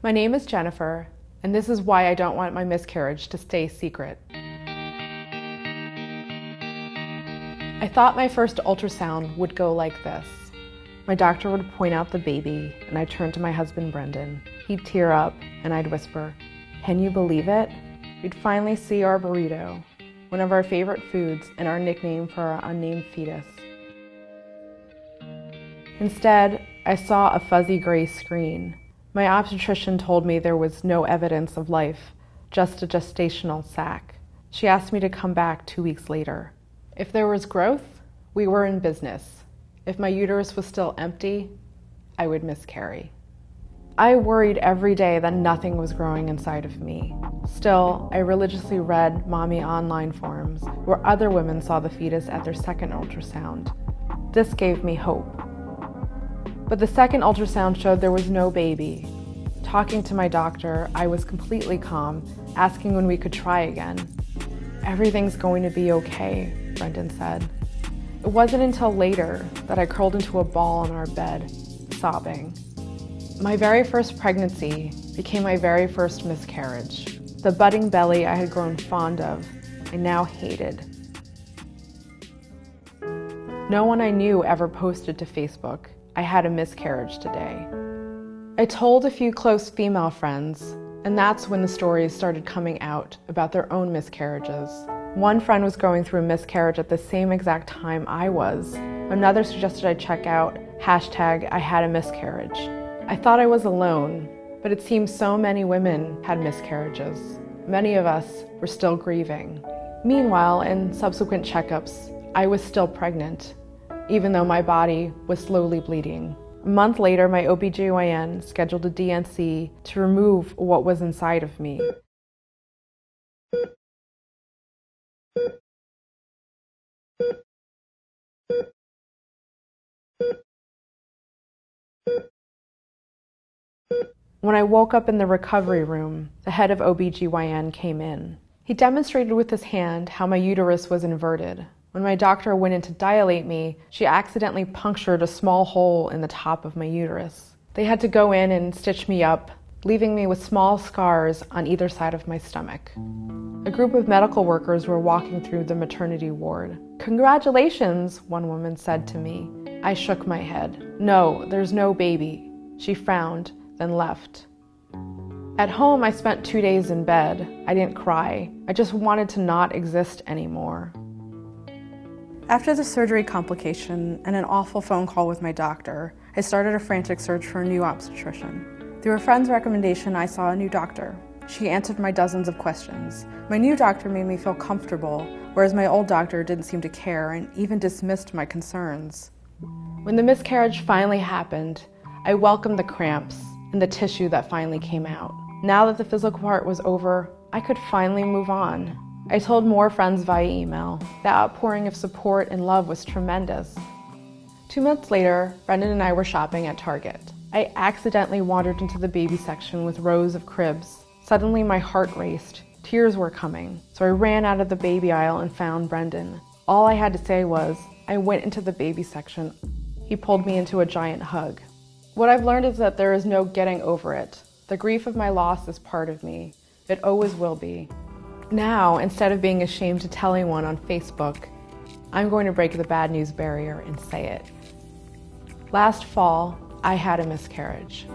My name is Jennifer, and this is why I don't want my miscarriage to stay secret. I thought my first ultrasound would go like this. My doctor would point out the baby, and I'd turn to my husband, Brendan. He'd tear up, and I'd whisper, "Can you believe it?" We'd finally see our burrito, one of our favorite foods and our nickname for our unnamed fetus. Instead, I saw a fuzzy gray screen. My obstetrician told me there was no evidence of life, just a gestational sac. She asked me to come back 2 weeks later. If there was growth, we were in business. If my uterus was still empty, I would miscarry. I worried every day that nothing was growing inside of me. Still, I religiously read mommy online forums where other women saw the fetus at their second ultrasound. This gave me hope. But the second ultrasound showed there was no baby. Talking to my doctor, I was completely calm, asking when we could try again. "Everything's going to be okay," Brendan said. It wasn't until later that I curled into a ball in our bed, sobbing. My very first pregnancy became my very first miscarriage. The budding belly I had grown fond of, I now hated. No one I knew ever posted to Facebook, "I had a miscarriage today." I told a few close female friends, and that's when the stories started coming out about their own miscarriages. One friend was going through a miscarriage at the same exact time I was. Another suggested I check out #IHadAMiscarriage. I thought I was alone, but it seems so many women had miscarriages. Many of us were still grieving. Meanwhile, in subsequent checkups, I was still pregnant, even though my body was slowly bleeding. A month later, my OBGYN scheduled a DNC to remove what was inside of me. When I woke up in the recovery room, the head of OBGYN came in. He demonstrated with his hand how my uterus was inverted. When my doctor went in to dilate me, she accidentally punctured a small hole in the top of my uterus. They had to go in and stitch me up, leaving me with small scars on either side of my stomach. A group of medical workers were walking through the maternity ward. "Congratulations," one woman said to me. I shook my head. "No, there's no baby." She frowned, then left. At home, I spent 2 days in bed. I didn't cry. I just wanted to not exist anymore. After the surgery complication and an awful phone call with my doctor, I started a frantic search for a new obstetrician. Through a friend's recommendation, I saw a new doctor. She answered my dozens of questions. My new doctor made me feel comfortable, whereas my old doctor didn't seem to care and even dismissed my concerns. When the miscarriage finally happened, I welcomed the cramps and the tissue that finally came out. Now that the physical part was over, I could finally move on. I told more friends via email. The outpouring of support and love was tremendous. 2 months later, Brendan and I were shopping at Target. I accidentally wandered into the baby section with rows of cribs. Suddenly my heart raced. Tears were coming, so I ran out of the baby aisle and found Brendan. All I had to say was, I went into the baby section. He pulled me into a giant hug. What I've learned is that there is no getting over it. The grief of my loss is part of me. It always will be. Now, instead of being ashamed to tell anyone on Facebook, I'm going to break the bad news barrier and say it. Last fall, I had a miscarriage.